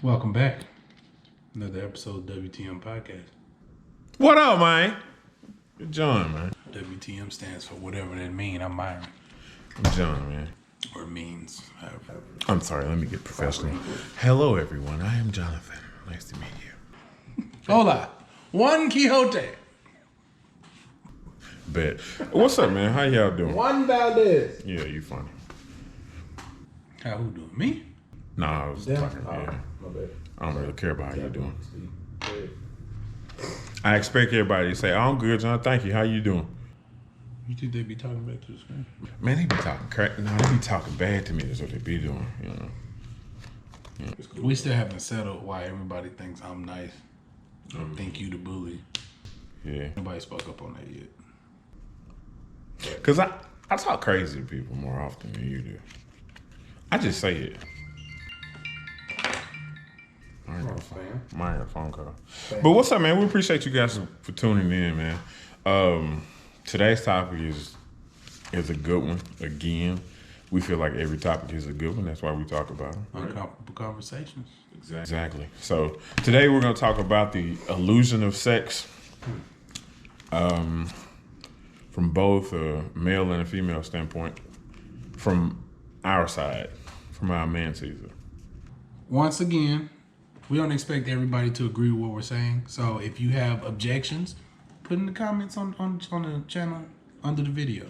Welcome back. Another episode of WTM podcast. What up, man? Good John, man. WTM stands for whatever that means. I'm MYRON. I'm John, man. Or means. However. I'm sorry, let me get professional. Hello, everyone. I am Jonathan. Nice to meet you. Hola. Juan Quixote. Bet. What's up, man? How y'all doing? Juan Valdez. Yeah, you funny. How who doing? Me? Nah, I was talking. Yeah. My bad. I don't really care about how you doing. I expect everybody to say, "Oh, I'm good, John. Thank you. How you doing?" You think they be talking back to the screen? Man, they be talking crap. No, they be talking bad to me. That's what they be doing. You know. Yeah. We still haven't settled why everybody thinks I'm nice. Or think you the bully. Yeah. Nobody spoke up on that yet. Cause I talk crazy to people more often than you do. I just say it. I got a phone call. But what's up, man? We appreciate you guys for tuning in, man. Today's topic is a good one. Again, we feel like every topic is a good one. That's why we talk about them. Uncomfortable conversations. Exactly. So today we're going to talk about the illusion of sex from both a male and a female standpoint, from our side, from our man Caesar. Once again, we don't expect everybody to agree with what we're saying. So if you have objections, put in the comments on the channel under the video.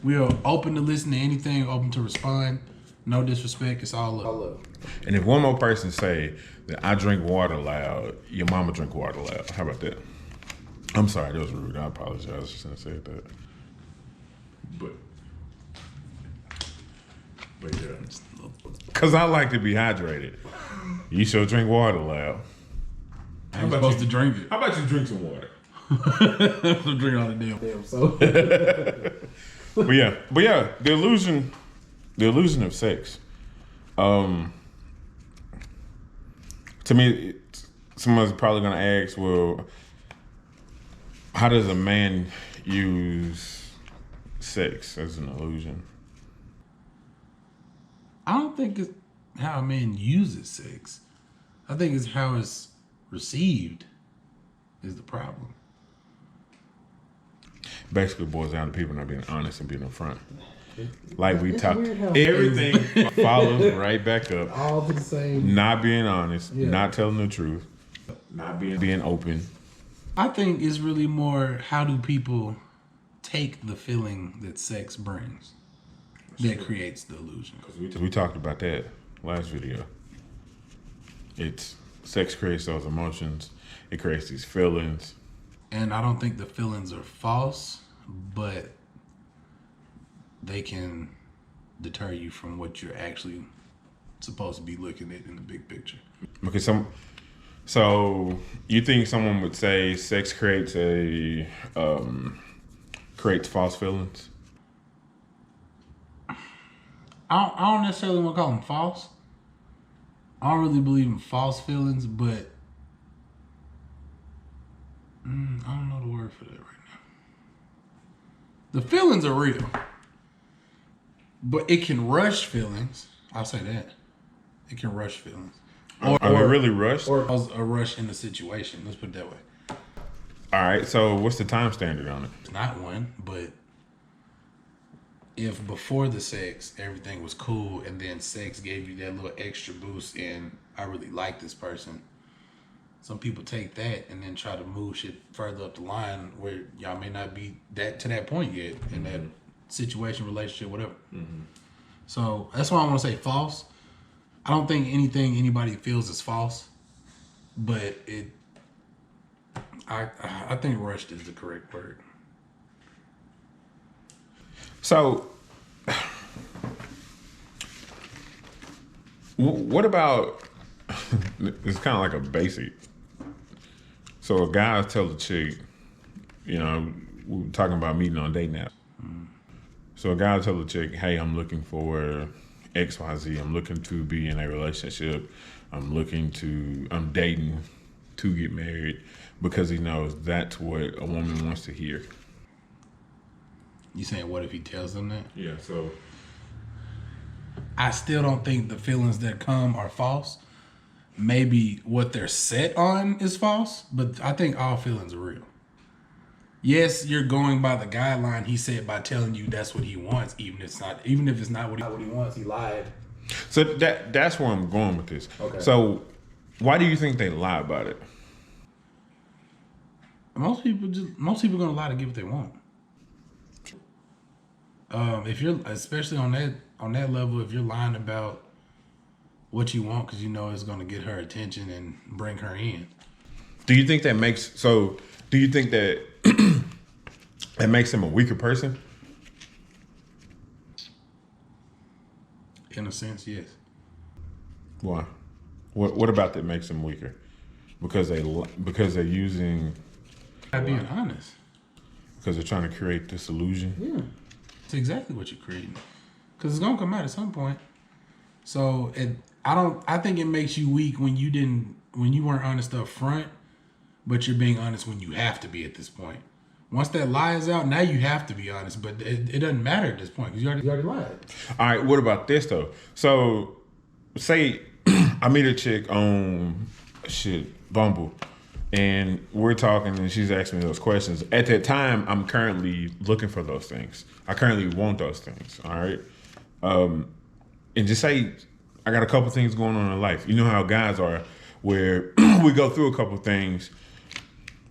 We are open to listen to anything, open to respond. No disrespect, it's all love. And if one more person say that I drink water loud, your mama drink water loud. How about that? I'm sorry, that was rude. I apologize. I shouldn't have said that. But yeah. Because I like to be hydrated. You should drink water loud. I'm supposed to drink it. How about you drink some water? I'm drinking all the damn So But yeah, the illusion of sex. To me, someone's probably gonna ask, well, how does a man use sex as an illusion? I don't think it's how a man uses sex. I think it's how it's received is the problem. Basically, it boils down to people not being honest and being upfront. Like we talked, weird how everything follows right back up. all the same. Not being honest, Yeah. not telling the truth, not being open. I think it's really more how do people take the feeling that sex brings that creates the illusion. We talked about that last video. It's sex creates those emotions. It creates these feelings. And I don't think the feelings are false, but they can deter you from what you're actually supposed to be looking at in the big picture. Because so you think someone would say sex creates creates false feelings? I don't necessarily want to call them false. I don't really believe in false feelings, but I don't know the word for that right now. The feelings are real, but it can rush feelings. I'll say that. It can rush feelings. Are they really rushed? Or a rush in the situation. Let's put it that way. All right, so what's the time standard on it? It's not one, but if before the sex everything was cool and then sex gave you that little extra boost and I really like this person, some people take that and then try to move shit further up the line where y'all may not be to that point yet in that situation, relationship, whatever. So that's why I want to say false. I don't think anything anybody feels is false, but I think rushed is the correct word. So, what about, it's kind of like a basic. So a guy tell a chick, we were talking about meeting on date now. So a guy tell a chick, hey, I'm looking for XYZ. I'm looking to be in a relationship. I'm dating to get married, because he knows that's what a woman wants to hear. You saying what if he tells them that? Yeah, so I still don't think the feelings that come are false. maybe what they're set on is false, but I think all feelings are real. Yes, you're going by the guideline he said by telling you that's what he wants, even if it's not what he wants, he lied. So that's where I'm going with this. Okay. So why do you think they lie about it? Most people gonna lie to get what they want. If you're, especially on that level, if you're lying about what you want because you know it's gonna get her attention and bring her in. Do you think that makes so? Do you think that that makes him a weaker person? In a sense, yes. Why? What about that makes him weaker? Because they're using. By being honest. Because they're trying to create this illusion. Yeah, it's exactly what you're creating. Because it's gonna come out at some point. So I think it makes you weak when you weren't honest up front, but you're being honest when you have to be at this point. Once that lie is out, now you have to be honest, but it doesn't matter at this point because you already lied. All right, what about this though? So, say I meet a chick on Bumble, and we're talking, and she's asking me those questions. At that time, I'm currently looking for those things. I currently want those things. All right, and just say I got a couple things going on in life. You know how guys are, where we go through a couple things.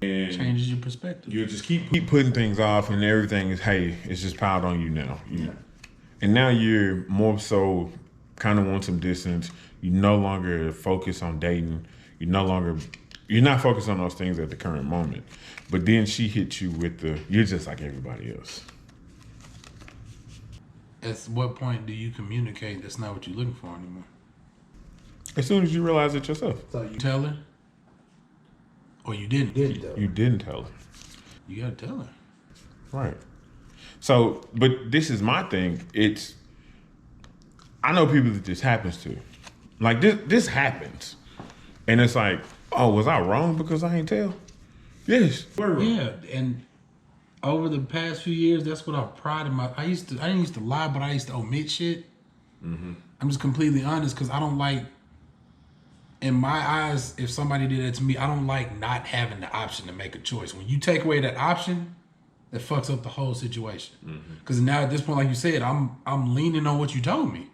And changes your perspective. You just keep putting things off, and everything is, hey, it's just piled on you now. And now you're more so kind of want some distance. You no longer focus on dating. You're not focused on those things at the current moment. But then she hits you with you're just like everybody else. At what point do you communicate that's not what you're looking for anymore? As soon as you realize it yourself. So you tell her? Or you didn't? You didn't tell her. You gotta tell her. Right. So, but this is my thing. I know people that this happens to. Like this happens. And it's like, oh, was I wrong because I ain't tell? Yes. Yeah, and over the past few years, that's what I've prided my. I didn't used to lie, but I used to omit shit. Mm-hmm. I'm just completely honest because I don't like. In my eyes, if somebody did that to me, I don't like not having the option to make a choice. When you take away that option, that fucks up the whole situation. Because now at this point, like you said, I'm leaning on what you told me,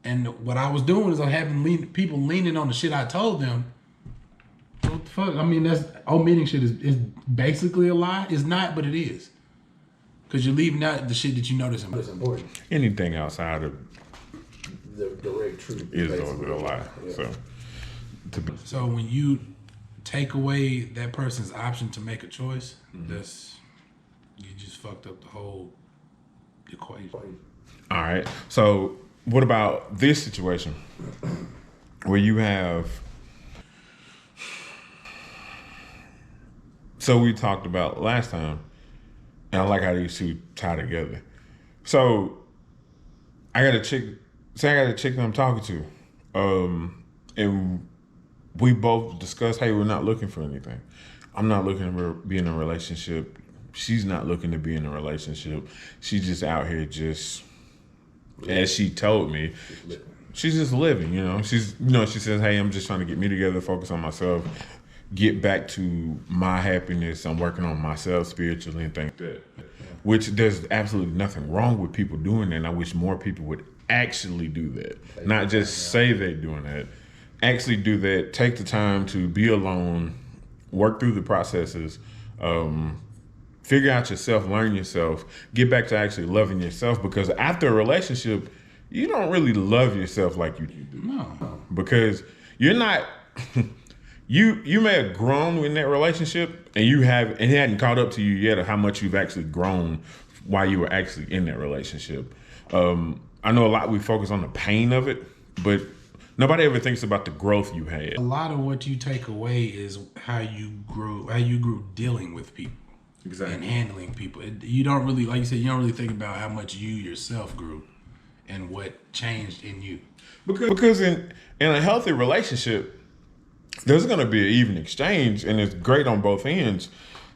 and what I was doing is I'm having people leaning on the shit I told them. What the fuck? I mean, that's omitting shit is basically a lie. It's not, but it is. Because you're leaving out the shit that you know that's important. Anything outside of The direct truth is a lie. Yeah. So when you take away that person's option to make a choice, you just fucked up the whole equation. All right. So what about this situation where you have? So we talked about last time, and I like how these two tie together. So I got a chick that I'm talking to, and we both discussed, hey, we're not looking for anything. I'm not looking to be in a relationship. She's not looking to be in a relationship. She's just out here as she told me, she's just living, she says, hey, I'm just trying to get me together, focus on myself, get back to my happiness. I'm working on myself spiritually and things like that. Which there's absolutely nothing wrong with people doing that. And I wish more people would actually do that. Not just say they're doing that. Actually do that. Take the time to be alone, work through the processes, figure out yourself, learn yourself, get back to actually loving yourself. Because after a relationship, you don't really love yourself like you do. No. Because you're not... You may have grown in that relationship, and it hadn't caught up to you yet of how much you've actually grown while you were actually in that relationship. I know a lot we focus on the pain of it, but nobody ever thinks about the growth you had. A lot of what you take away is how you grew dealing with people. Exactly. And handling people. You don't really, like you said, you don't really think about how much you yourself grew and what changed in you. Because in a healthy relationship, there's going to be an even exchange, and it's great on both ends.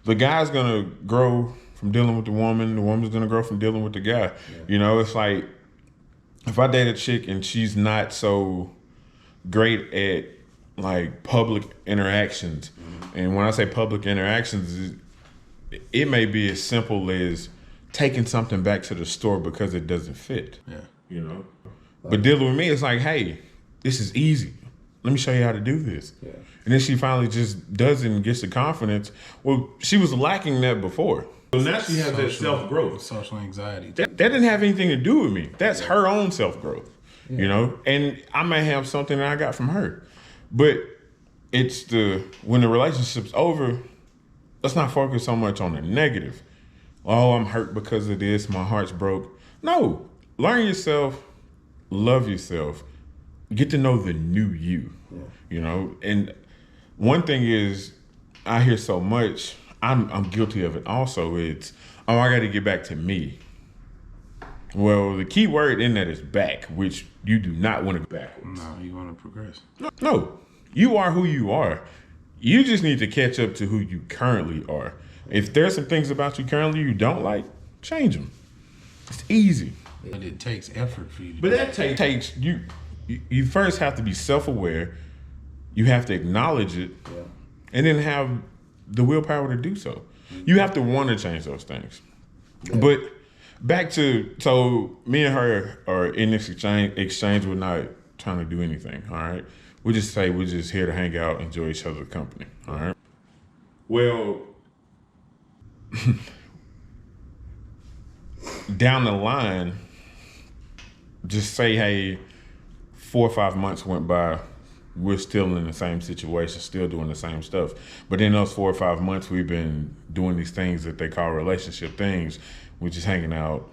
The guy's going to grow from dealing with the woman's going to grow from dealing with the guy. Yeah. It's like if I date a chick and she's not so great at like public interactions. And when I say public interactions, it may be as simple as taking something back to the store because it doesn't fit. Yeah. You know? But dealing with me, it's like, hey, this is easy. Let me show you how to do this. Yeah. And then she finally just does it and gets the confidence. Well, she was lacking that before. So now she has that self-growth. Social anxiety. That didn't have anything to do with me. That's her own self-growth, you know? And I may have something that I got from her. But it's when the relationship's over, let's not focus so much on the negative. Oh, I'm hurt because of this. My heart's broke. No, learn yourself, love yourself, get to know the new you, you know? And one thing is, I hear so much, I'm guilty of it also, it's, oh, I got to get back to me. Well, the key word in that is back, which you do not want to go backwards. No, you want to progress. No, you are who you are. You just need to catch up to who you currently are. If there's some things about you currently you don't like, change them. It's easy. But it takes effort for you to But do that takes you first have to be self-aware. You have to acknowledge it, and then have the willpower to do so. You have to want to change those things. But back to, so me and her are in this exchange. We're not trying to do anything. All right, we just say we're just here to hang out, enjoy each other's company. All right. Well, down the line, just say, hey, 4 or 5 months went by, we're still in the same situation, still doing the same stuff. But in those 4 or 5 months, we've been doing these things that they call relationship things. We're just hanging out,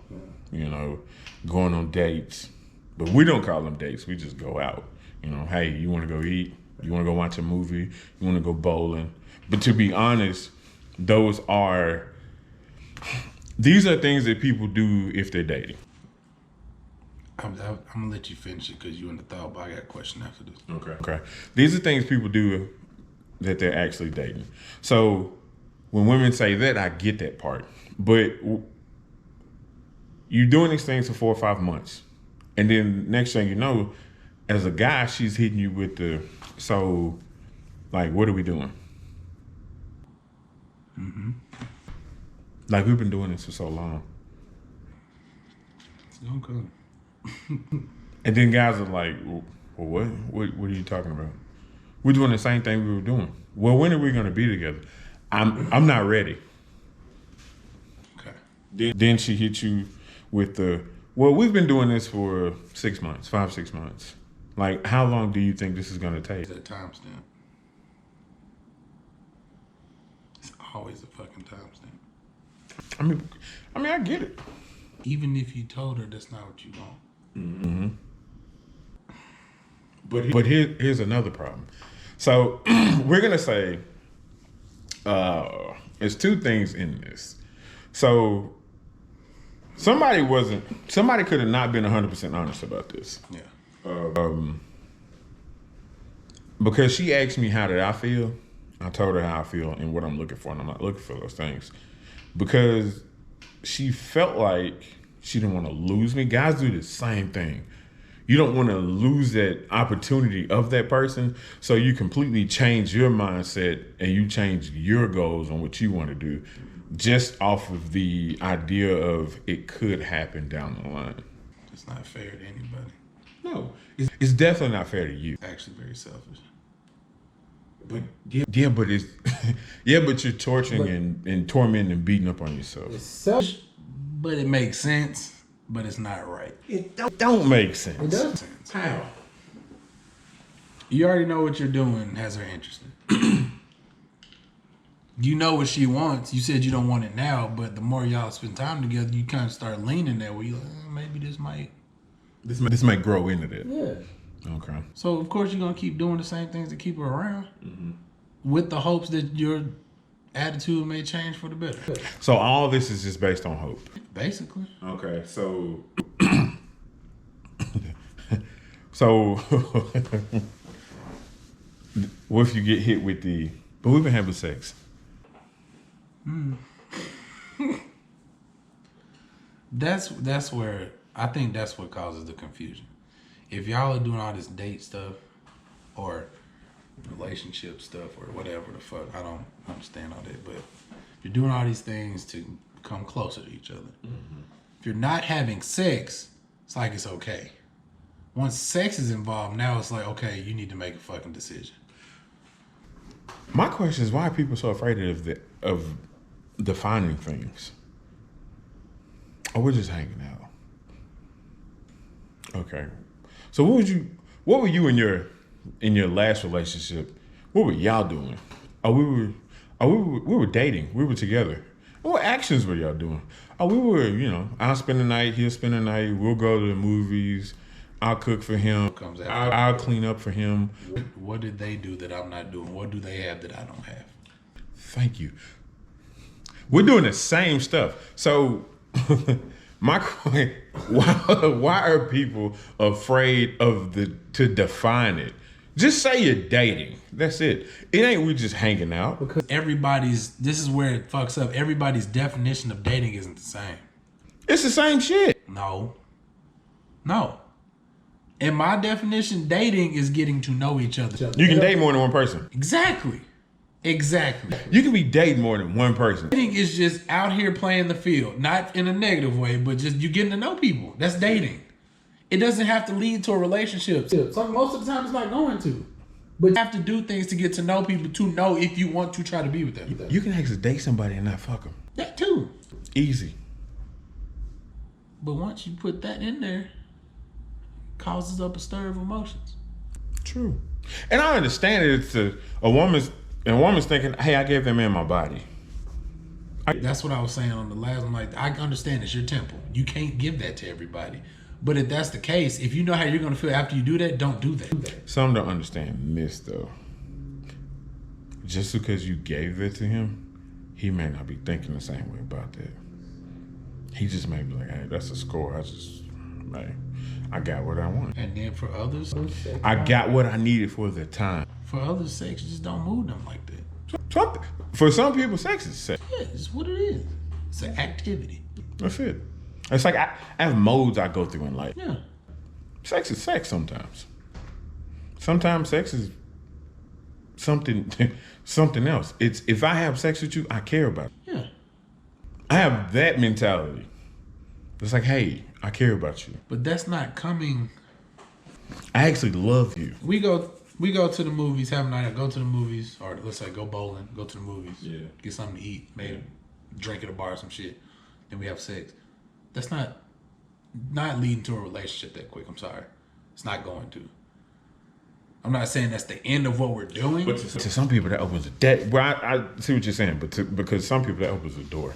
you know, going on dates. But we don't call them dates. We just go out. You know, hey, you want to go eat? You want to go watch a movie? You want to go bowling? But to be honest, these are things that people do if they're dating. I'm gonna let you finish it because you in the thought, but I got a question after this. Okay. These are things people do that they're actually dating. So when women say that, I get that part. But you're doing these things for 4 or 5 months, and then next thing you know, as a guy, she's hitting you with so, like, what are we doing? Like, we've been doing this for so long. It's gonna come. And then guys are like, well, what are you talking about? We're doing the same thing we were doing. Well, when are we going to be together? I'm not ready. Okay. Then she hits you with well, we've been doing this for 6 months, 5, 6 months. Like, how long do you think this is going to take? It's a timestamp. It's always a fucking timestamp. I mean, I get it. Even if you told her that's not what you want. But here's another problem. So we're gonna say there's 2 things in this. So somebody could have not been 100% honest about this. Yeah. Because she asked me how did I feel, I told her how I feel and what I'm looking for, and I'm not looking for those things. Because she felt like she didn't want to lose me. Guys do the same thing. You don't want to lose that opportunity of that person, so you completely change your mindset and you change your goals on what you want to do just off of the idea of it could happen down the line. It's not fair to anybody. No, it's definitely not fair to you. It's actually very selfish. But but it's but you're torturing and tormenting and beating up on yourself. It's selfish. But it makes sense, but it's not right. It don't make sense. It does. How? You already know what you're doing has her interested. You know what she wants. You said you don't want it now, but the more y'all spend time together, you kind of start leaning that way. You're like, maybe this might grow into that. Yeah. Okay. So of course you're gonna keep doing the same things to keep her around, with the hopes that your attitude may change for the better. So all this is just based on hope. Basically. Okay, so so what if you get hit with but we've been having sex? That's where I think that's what causes the confusion. If y'all are doing all this date stuff, or relationship stuff or whatever the fuck. I don't understand all that, but you're doing all these things to come closer to each other. If you're not having sex, it's like it's okay. Once sex is involved, now it's like, okay, you need to make a fucking decision. My question is, why are people so afraid of defining things? Oh, we're just hanging out. Okay. So what were you in your last relationship? What were y'all doing? We were dating. We were together. What actions were y'all doing? We were, I'll spend the night, he'll spend the night, we'll go to the movies, I'll cook for him, I'll clean up for him. What did they do that I'm not doing? What do they have that I don't have? Thank you. We're doing the same stuff. So my question, why are people afraid to define it? Just say you're dating. That's it. It ain't we just hanging out. Because this is where it fucks up. Everybody's definition of dating isn't the same. It's the same shit. No. In my definition, dating is getting to know each other. You can date more than one person. Exactly. You can be dating more than one person. Dating is just out here playing the field. Not in a negative way, but just you getting to know people. That's dating. It doesn't have to lead to a relationship. Most of the time it's not going to. But you have to do things to get to know people to know if you want to try to be with them. You can actually date somebody and not fuck them. That too. Easy. But once you put that in there, causes up a stir of emotions. True. And I understand it. It's a woman's thinking, hey, I gave that man my body. That's what I was saying on the last one. Like, I understand it's your temple. You can't give that to everybody. But if that's the case, if you know how you're going to feel after you do that, don't do that. Some don't understand this, though. Just because you gave it to him, he may not be thinking the same way about that. He just may be like, hey, that's a score. I got what I wanted. And then for others, I got what I needed for the time. For others, sex just don't move them like that. For some people, sex is sex. Yeah, it's what it is. It's an activity. That's it. It's like I have modes I go through in life. Yeah. Sex is sex sometimes. Sometimes sex is something else. It's if I have sex with you, I care about it. Yeah. I have that mentality. It's like, hey, I care about you. But that's not coming. I actually love you. We go to the movies, have a night out, go to the movies, or let's say go bowling, go to the movies, get something to eat, maybe drink at a bar or some shit, then we have sex. That's not leading to a relationship that quick. I'm sorry. It's not going to. I'm not saying that's the end of what we're doing. But to some people, that opens a door. Well, I see what you're saying, but because some people, that opens a door.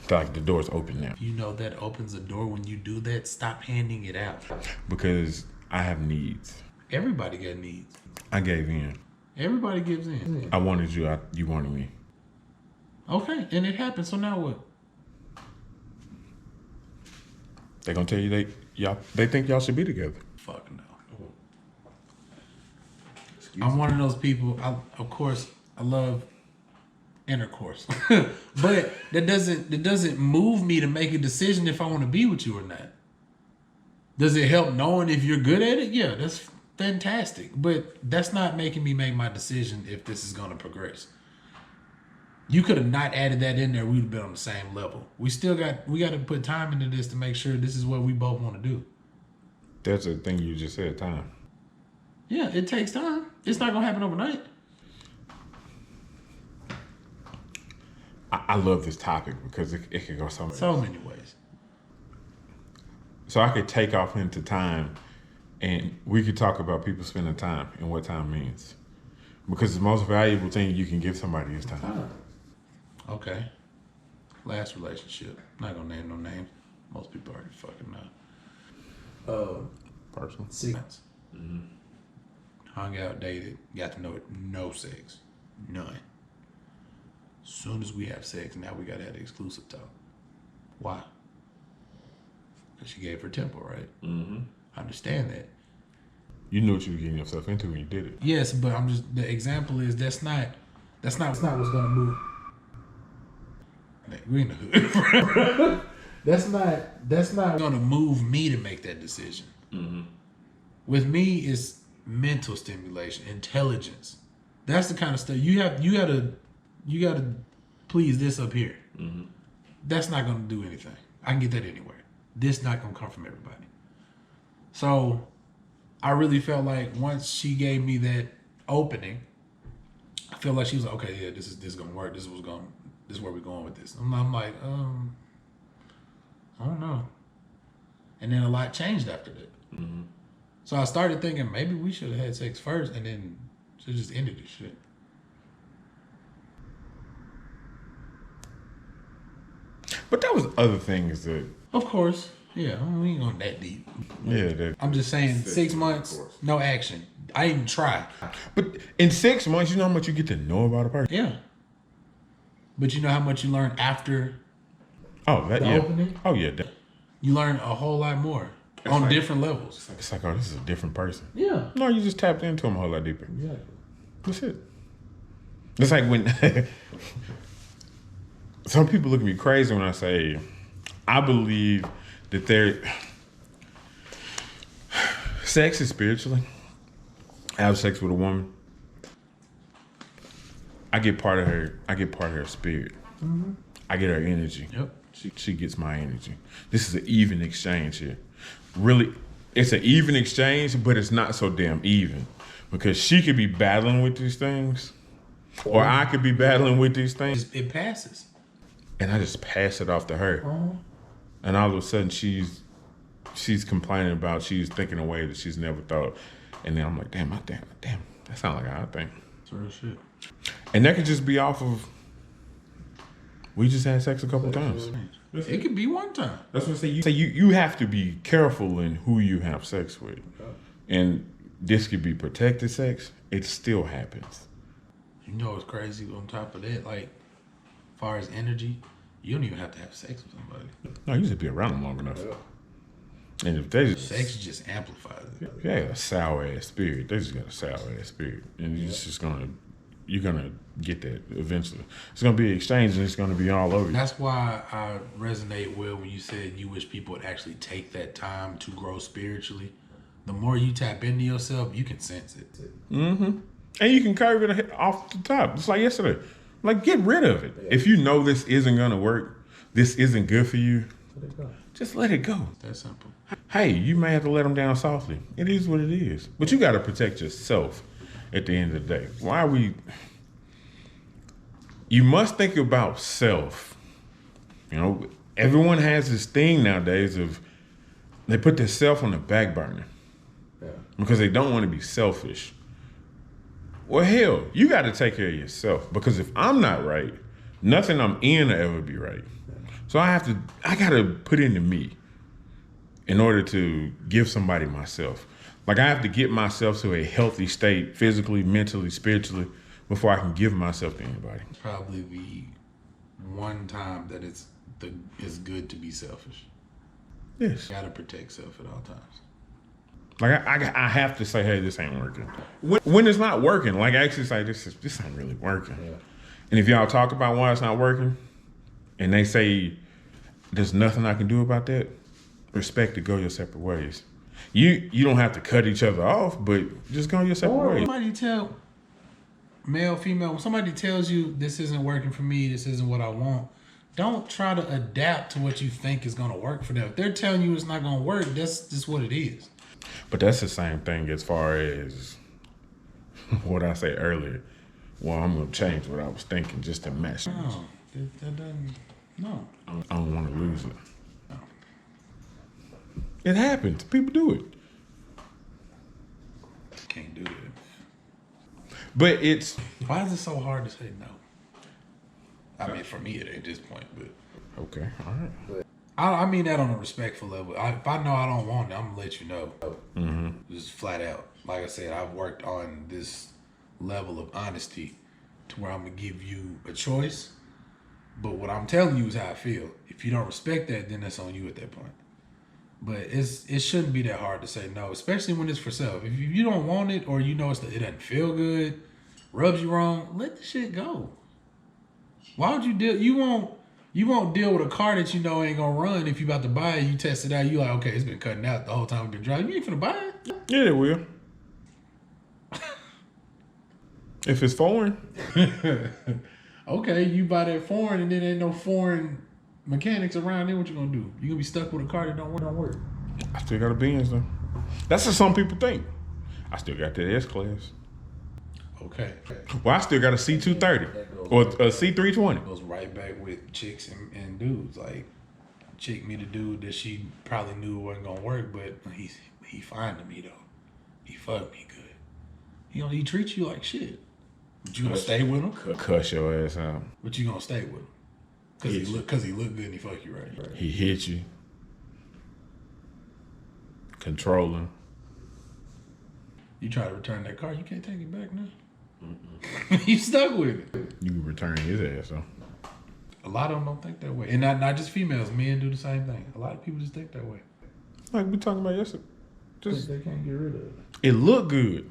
Like the door's open now. You know that opens a door when you do that. Stop handing it out. Because I have needs. Everybody got needs. I gave in. Everybody gives in. I wanted you. You wanted me. Okay, and it happened. So now what? They gonna tell you they think y'all should be together. Fuck no. I'm one of those people. Of course, I love intercourse, but that doesn't move me to make a decision if I want to be with you or not. Does it help knowing if you're good at it? Yeah, that's fantastic. But that's not making me make my decision if this is gonna progress. You could have not added that in there. We'd have been on the same level. We got to put time into this to make sure this is what we both want to do. That's the thing you just said, time. Yeah, it takes time. It's not going to happen overnight. I love this topic because it can go so many ways. So I could take off into time and we could talk about people spending time and what time means. Because the most valuable thing you can give somebody is time. Okay. Last relationship. Not gonna name no names. Most people already fucking know. Personal. 6 months. Hung out, dated, got to know it. No sex. None. Soon as we have sex, now we gotta have the exclusive talk. Why? Because she gave her tempo, right? I understand that. You knew what you were getting yourself into when you did it. Yes, but the example is that's not what's gonna move. We in the hood. that's not gonna move me to make that decision. With me, it's mental stimulation, intelligence. That's the kind of stuff you gotta please this up here. Mm-hmm. That's not gonna do anything. I can get that anywhere. This not gonna come from everybody. So I really felt like once she gave me that opening, I feel like she was like, okay, yeah, this is gonna work. This is where we're going with this. I'm like, I don't know. And then a lot changed after that. Mm-hmm. So I started thinking maybe we should have had sex first and then should just ended this shit. But that was other things that, Of course. Yeah, we ain't going that deep. yeah, that. I'm just saying 6 months, no action. I didn't even try. But in 6 months, you know how much you get to know about a person. Yeah. But you know how much you learn after Oh, that the yeah. opening? Oh yeah. That, You learn a whole lot more on like- different levels. it's like, oh, this is a different person. Yeah. No, you just tapped into him a whole lot deeper. Yeah. That's it. It's like when some people look at me crazy when I say I believe that sex is spiritually. I have sex with a woman. I get part of her spirit. Mm-hmm. I get her energy. Yep. She gets my energy. This is an even exchange here. Really, it's an even exchange, but it's not so damn even. Because she could be battling with these things, or I could be battling with these things, It passes. and and I just pass it off to her. Uh-huh. And all of a sudden she's complaining about she's thinking a way that she's never thought. And then I'm like, damn, that sounds like how I think. It's real shit. And that could just be off of, we just had sex a couple times. It could be one time. That's what I say. You have to be careful in who you have sex with. And this could be protected sex. It still happens. You know what's crazy on top of that? Like, as far as energy, you don't even have to have sex with somebody. No, you just be around them long enough. And if they just, Sex just amplifies it. yeah, a sour ass spirit. They just got a sour ass spirit. And you're gonna get that eventually. It's gonna be an exchange and it's gonna be all over you. That's why I resonate well when you said you wish people would actually take that time to grow spiritually. The more you tap into yourself, you can sense it. Mm-hmm. And you can curve it off the top. Just like yesterday. Like, get rid of it. If you know this isn't gonna work, this isn't good for you, just let it go. That simple. Hey, you may have to let them down softly. It is what it is. But you got to protect yourself at the end of the day. You must think about self. You know, everyone has this thing nowadays of they put their self on the back burner because they don't want to be selfish. Well, hell, you got to take care of yourself, because if I'm not right, nothing I'm in will ever be right. So I got to put into me in order to give somebody myself. Like, I have to get myself to a healthy state, physically, mentally, spiritually, before I can give myself to anybody. Probably the one time that it's good to be selfish. Yes. You gotta protect self at all times. Like, I have to say, hey, this ain't working. When it's not working, like, I actually say, this ain't really working. Yeah. And if y'all talk about why it's not working, and they say, there's nothing I can do about that, respect it, go your separate ways. You don't have to cut each other off, but just go your separate ways. Somebody tell, male, female, when somebody tells you this isn't working for me, this isn't what I want, don't try to adapt to what you think is gonna work for them. If they're telling you it's not gonna work, that's just what it is. But that's the same thing as far as what I said earlier. Well, I'm gonna change what I was thinking just to match. No, that doesn't, no. I don't want to lose it. No. It happens. People do it. Can't do it. But it's... Why is it so hard to say no? I mean, for me, at this point, but... Okay, all right. I mean that on a respectful level. If I know I don't want it, I'm gonna let you know. Mm-hmm. Just flat out. Like I said, I've worked on this level of honesty to where I'm gonna give you a choice, but what I'm telling you is how I feel. If you don't respect that, then that's on you at that point. But it shouldn't be that hard to say no, especially when it's for self. If you don't want it, or you know it doesn't feel good, rubs you wrong, let the shit go. Why would you deal? You won't deal with a car that you know ain't gonna run. If you about to buy it, you test it out, you like, okay, it's been cutting out the whole time we've been driving. You ain't finna buy it. Yeah, they will. If it's foreign, Okay, you buy that foreign and then ain't no foreign mechanics around, then what you gonna do? You gonna be stuck with a car that don't work. I still got a Benz though. That's what some people think. I still got that S-Class. Okay. Well, I still got a C230 or a C320. Goes right back with chicks and dudes. Like, chick meet a dude that she probably knew wasn't gonna work, but he fine to me though. He fucked me good. He treats you like shit. But you gonna stay with him? Cuss your ass out. But you gonna stay with him? Cause he look good and he fuck you right. He hit you. Controlling. You try to return that car, you can't take it back now. You stuck with it. You can return his ass though. A lot of them don't think that way, and not just females. Men do the same thing. A lot of people just think that way. Like we talking about yesterday. Just They can't get rid of it. it looked good.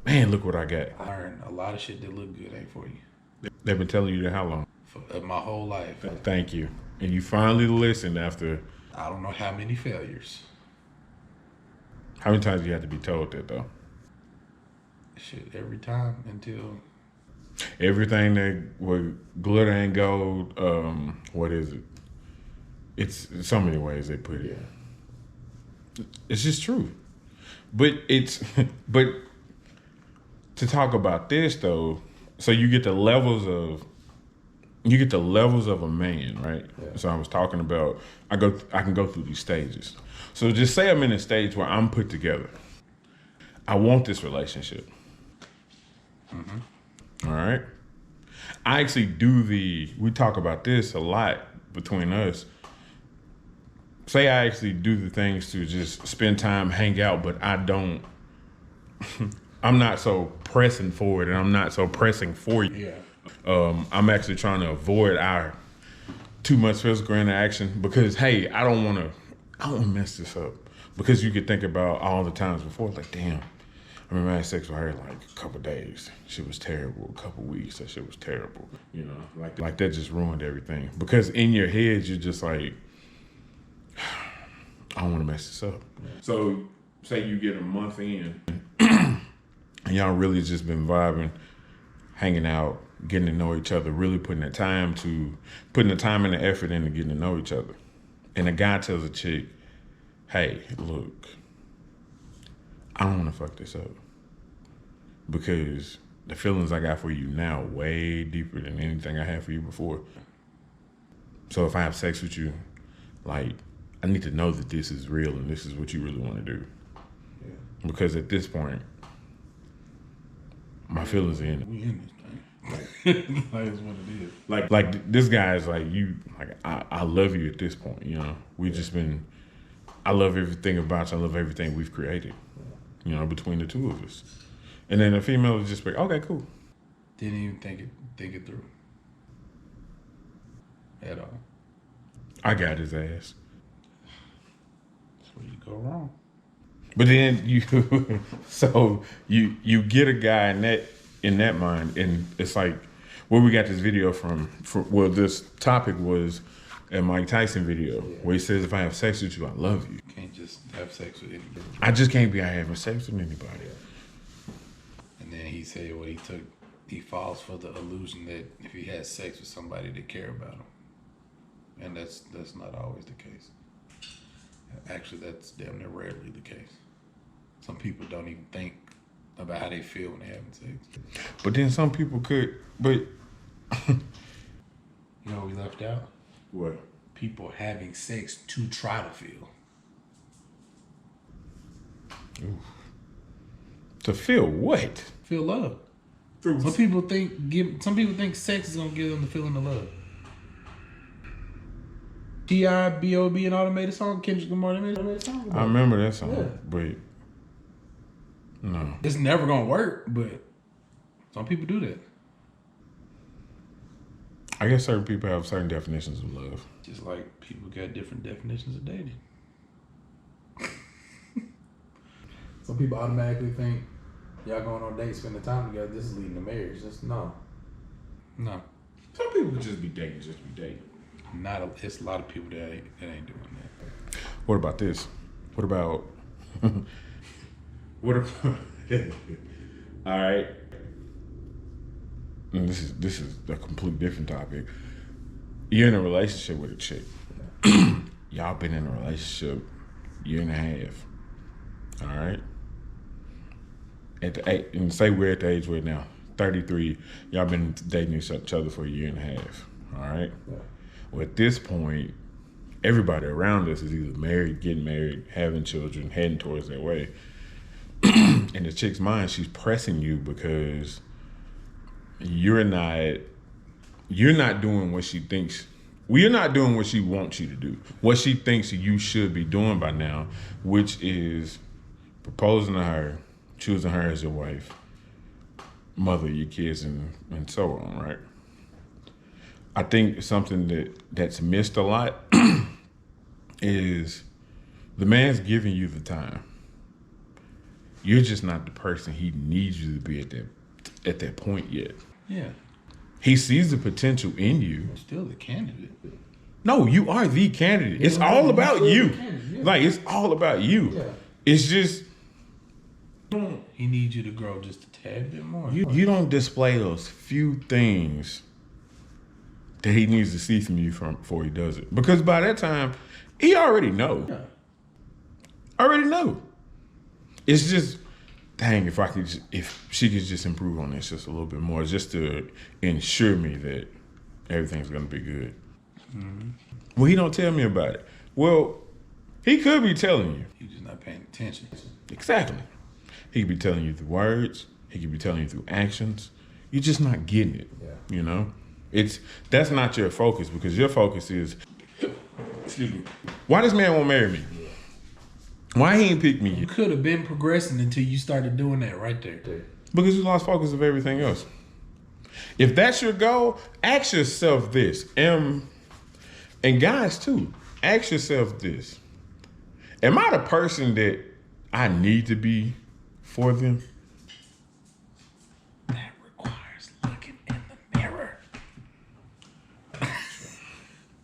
Man, look what I got. I learned a lot of shit that look good ain't for you. They've been telling you that how long? For my whole life. Thank you. And you finally listened after. I don't know how many failures. How many times you had to be told that though? Shit, every time until Everything that was glitter and gold. What is it? It's so many ways they put it. It's just true. But but to talk about this though, so you get the levels of a man, right? Yeah. So I was talking about I can go through these stages. So just say I'm in a stage where I'm put together. I want this relationship. Mm-hmm. All right. I actually we talk about this a lot between us. Say I actually do the things to just spend time, hang out, but I'm not so pressing for it and I'm not so pressing for you. Yeah. I'm actually trying to avoid our too much physical interaction because, hey, I don't want to mess this up. Because you could think about all the times before, like, damn, I remember I had sex with her like a couple of days. She was terrible. A couple of weeks, that shit was terrible. You know, like that just ruined everything. Because in your head, you're just like, I don't want to mess this up. Yeah. So say you get a month in and y'all really just been vibing, hanging out, getting to know each other, really putting the time and the effort into getting to know each other. And a guy tells a chick, hey, look, I don't want to fuck this up because the feelings I got for you now way deeper than anything I had for you before. So if I have sex with you, like, I need to know that this is real and this is what you really want to do. Yeah. Because at this point, my feelings are in it. We in this thing. Like it's what it is. Like this guy is like you. Like I love you at this point. You know, we've just been. I love everything about you. I love everything we've created. You know, between the two of us. And then the female is just like, okay, cool. Didn't even think it through at all. I got his ass. That's where you go wrong. But then you get a guy in that mind, and it's like where we got this video from. Well, this topic was a Mike Tyson video where he says, "If I have sex with you, I love you." You can't just have sex with anybody. I just can't be out having sex with anybody. And then he said, he falls for the illusion that if he has sex with somebody, they care about him, and that's not always the case. Actually, that's damn near rarely the case. Some people don't even think about how they feel when they're having sex. But then some people could, but you know what we left out? What? People having sex to try to feel. Ooh. To feel what? Feel love. Some people think sex is gonna give them the feeling of love. T.I., B.O.B. and Automated Song, Kendrick Lamar, they made a song about I remember that song, but no. it's never gonna work, but some people do that. I guess certain people have certain definitions of love. Just like people got different definitions of dating. Some people automatically think y'all going on dates, spending time together, this is leading to marriage. Just no. Some people could just be dating, just to be dating. It's a lot of people that ain't doing that. What about this? What about all right. and this is a complete different topic. You're in a relationship with a chick. Y'all been in a relationship year and a half. All right. And say we're at the age we're now, 33. Y'all been dating each other for a year and a half. All right. Yeah. Well, at this point, everybody around us is either married, getting married, having children, heading towards that way. In the chick's mind, she's pressing you because you're not doing what she thinks. Well, you're not doing what she wants you to do. What she thinks you should be doing by now, which is proposing to her, choosing her as your wife, mother of your kids, and so on, right? I think something that's missed a lot is the man's giving you the time. You're just not the person he needs you to be at that point yet. Yeah. He sees the potential in you. Still the candidate. No, you are the candidate. It's all about you. Like, it's all about you. Yeah. It's just He needs you to grow just a tad bit more. you don't display those few things that he needs to see from you before he does it. Because by that time, he already know. Yeah. Already know. It's just, dang, if she could just improve on this just a little bit more, just to ensure me that everything's gonna be good. Mm-hmm. Well, he don't tell me about it. Well, he could be telling you. You're just not paying attention. Exactly. He could be telling you through words. He could be telling you through actions. You're just not getting it. Yeah. You know, that's not your focus, because your focus is, excuse me, why this man won't marry me? Why he ain't pick me You yet? could have been progressing until you started doing that right there. Because you lost focus of everything else. If that's your goal, ask yourself this, and guys too, ask yourself this: am I the person that I need to be for them? That requires looking in the mirror.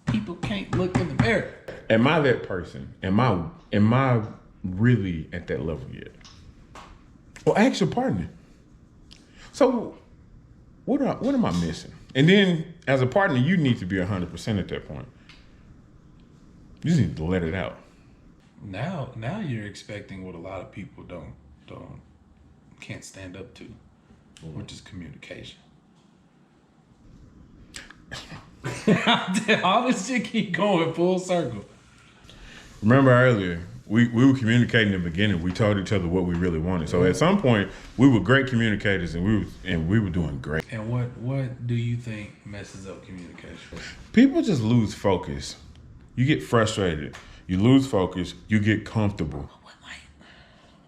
People can't look in the mirror. Am I that person? Am I really at that level yet? Well, ask your partner. So, what am I missing? And then, as a partner, you need to be 100% at that point. You just need to let it out. Now you're expecting what a lot of people can't stand up to, which is communication. All this shit keep going full circle. Remember earlier, we were communicating in the beginning. We told each other what we really wanted. So at some point, we were great communicators, and we were doing great. And what do you think messes up communication? People just lose focus. You get frustrated. You lose focus. You get comfortable.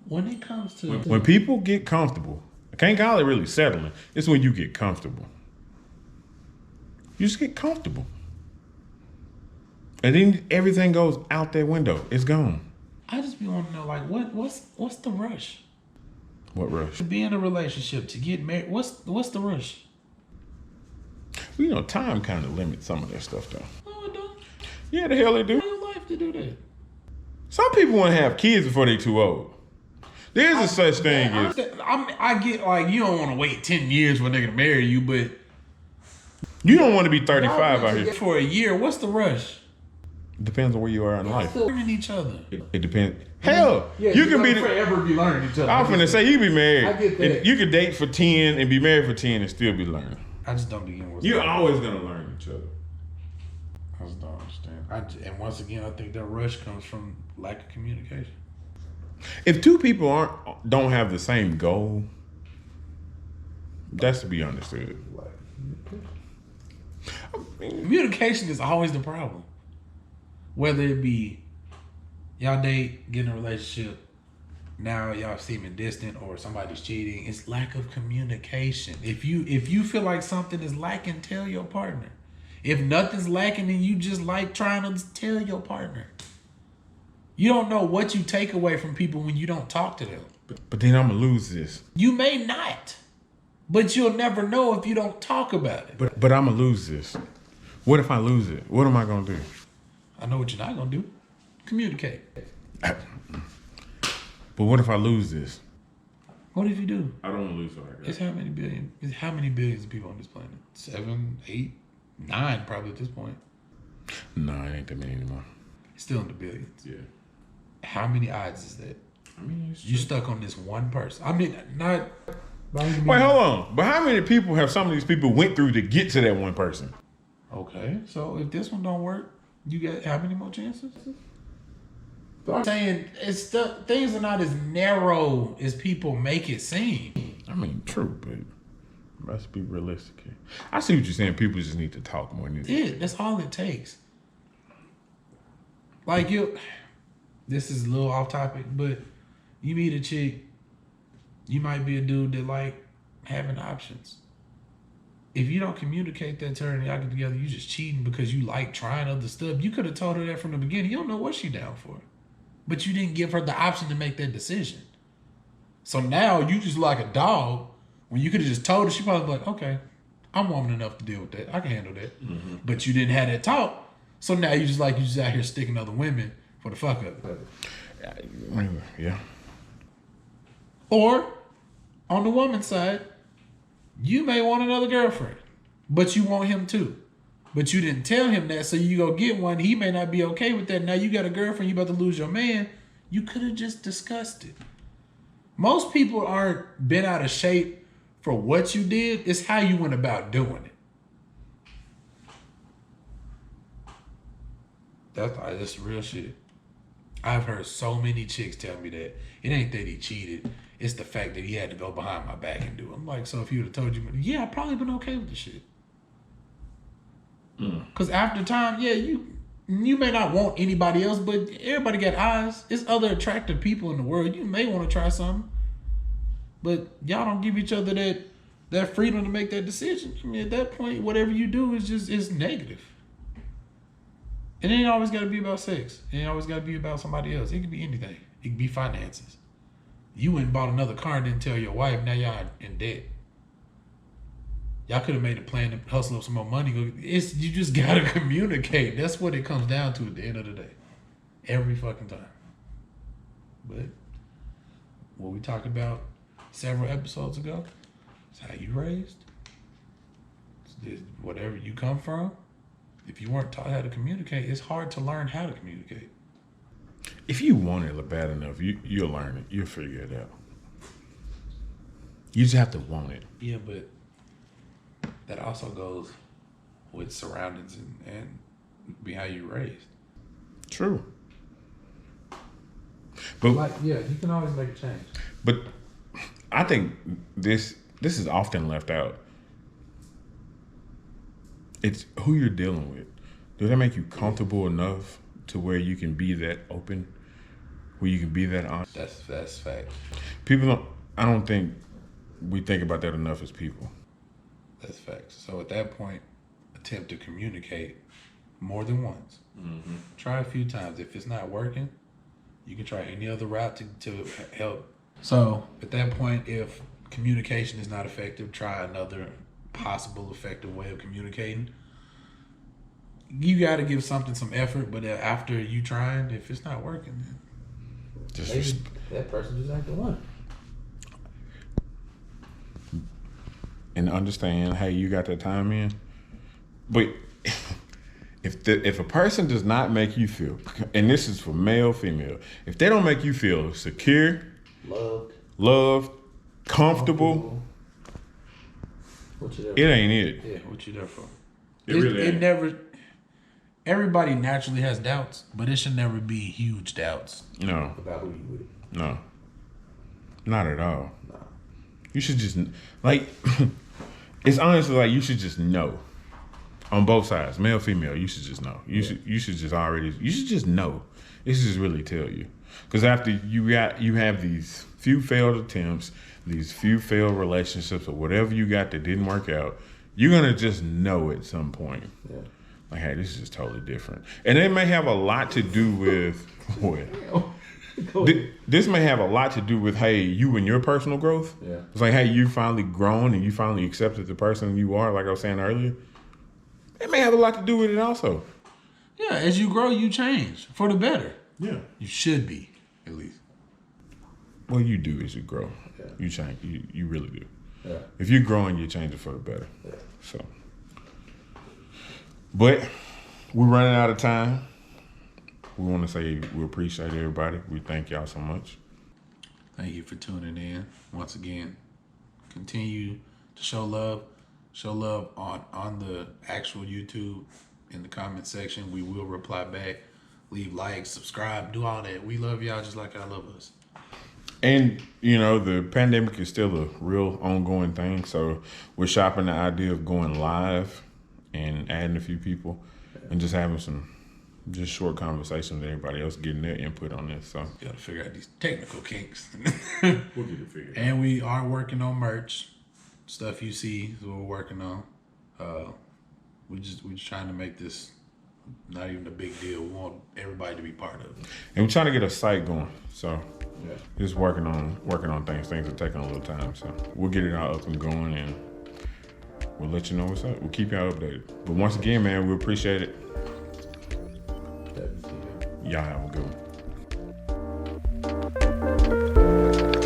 When it comes to When people get comfortable, I can't call it really settling. It's when you get comfortable. You just get comfortable. And then everything goes out that window. It's gone. I just be wanting to know, like, what's the rush What rush? to be in a relationship, to get married? What's the rush? Well, you know, time kind of limits some of that stuff, though. No, it don't. Yeah, the hell they do. Real life to do that. Some people want to have kids before they too old. There's a such thing as I get, like, you don't want to wait 10 years for a nigga to marry you, but you don't want to be 35 out here. for a year, what's the rush? Depends on where you are in life. Learning each other. It depends. Hell, Yeah, you can be. forever be learning each other. I'm finna say you be married. I get that. And you could date for 10 and be married for 10 and still be learning. I just don't begin with. You're always gonna learn each other. I just don't understand. And once again, I think that rush comes from lack of communication. If two people don't have the same goal, that's to be understood. Communication is always the problem. Whether it be y'all date, get in a relationship, now y'all seeming distant, or somebody's cheating, it's lack of communication. If you feel like something is lacking, tell your partner. If nothing's lacking, then you just like trying to tell your partner. You don't know what you take away from people when you don't talk to them. But then I'm gonna lose this. You may not, but you'll never know if you don't talk about it. But I'm gonna lose this. What if I lose it? What am I gonna do? I know what you're not gonna do. Communicate. But what if I lose this? What if you do? I don't want to lose what I got. It's how many billion? It's how many billions of people on this planet? 7, 8, 9 probably at this point. No, it ain't that many anymore. It's still in the billions. Yeah. How many odds is that? I mean, You stuck on this one person. I mean, not. Wait, hold on. But how many people have some of these people went through to get to that one person? Okay, so if this one don't work, you got how many more chances? But I'm saying things are not as narrow as people make it seem. I mean, true, but let's be realistic here. I see what you're saying. People just need to talk more. Yeah, that's all it takes. Like this is a little off topic, but you meet a chick, you might be a dude that like having options. If you don't communicate that to her and y'all get together, you just cheating because you like trying other stuff. You could have told her that from the beginning. You don't know what she down for. But you didn't give her the option to make that decision. So now you just like a dog. When you could have just told her, she probably be like, okay, I'm woman enough to deal with that. I can handle that. Mm-hmm. But you didn't have that talk. So now you just out here sticking other women for the fuck up. Yeah. Or on the woman's side, you may want another girlfriend, but you want him too. But you didn't tell him that, so you go get one. He may not be okay with that. Now you got a girlfriend, you about to lose your man. You could have just discussed it. Most people aren't bent out of shape for what you did. It's how you went about doing it. That's real shit. I've heard so many chicks tell me that it ain't that he cheated. It's the fact that he had to go behind my back and do it. I'm like, so if he would have told you, yeah, I'd probably been okay with the shit. Because after time, yeah, you may not want anybody else, but everybody got eyes. It's other attractive people in the world. You may want to try something. But y'all don't give each other that freedom to make that decision. I mean, at that point, whatever you do is negative. It ain't always got to be about sex. It ain't always got to be about somebody else. It could be anything. It could be finances. You went and bought another car and didn't tell your wife. Now y'all in debt. Y'all could have made a plan to hustle up some more money. You just got to communicate. That's what it comes down to at the end of the day. Every fucking time. But what we talked about several episodes ago is how you raised. It's whatever you come from. If you weren't taught how to communicate, it's hard to learn how to communicate. If you want it bad enough, you'll learn it. You'll figure it out. You just have to want it. Yeah, but that also goes with surroundings and be how you raised. True. But you can always make a change. But I think this is often left out. It's who you're dealing with. Does that make you comfortable enough to where you can be that open, where you can be that honest? That's fact. I don't think we think about that enough as people. That's facts. So at that point, attempt to communicate more than once. Mm-hmm. Try a few times. If it's not working, you can try any other route to help. So at that point, if communication is not effective, try another possible effective way of communicating. You got to give something some effort, but after you trying, if it's not working, then maybe that person just ain't the one. And understand, hey, you got that time in. But if a person does not make you feel, and this is for male, female, if they don't make you feel secure, loved, comfortable, it ain't it. Yeah, what you there for? It never. Everybody naturally has doubts, but it should never be huge doubts. No. About who you with. No. Not at all. No. You should just, like, it's honestly like you should just know. On both sides, male, female, you should just know. You should just know. It should just really tell you. Because after you have these few failed attempts, these few failed relationships, or whatever you got that didn't work out, you're gonna just know at some point. Yeah. Like, hey, this is just totally different. And it may have a lot to do with what? This may have a lot to do with, hey, you and your personal growth. Yeah. It's like, hey, you finally grown and you finally accepted the person you are, like I was saying earlier. It may have a lot to do with it also. Yeah, as you grow, you change for the better. Yeah. You should be, at least. Well, you do as you grow. Okay. You change. You really do. Yeah. If you're growing, you're changing for the better. Yeah. So, but we're running out of time. We want to say we appreciate everybody. We thank y'all so much. Thank you for tuning in. Once again, continue to show love. Show love on the actual YouTube in the comment section. We will reply back. Leave likes, subscribe, do all that. We love y'all just like y'all love us. And, you know, the pandemic is still a real ongoing thing. So we're shopping the idea of going live and adding a few people and just having some just short conversations with everybody else, getting their input on this. So Got to figure out these technical kinks. we'll get it figured out. And we are working on merch. Stuff you see is what we're working on. We just trying to make this not even a big deal. We want everybody to be part of it. And we're trying to get a site going. So Yeah. just working on things. Things are taking a little time. So we'll get it all up and going, and we'll let you know what's up. We'll keep y'all updated. But once again, man, we appreciate it. WTM. Y'all have a good one.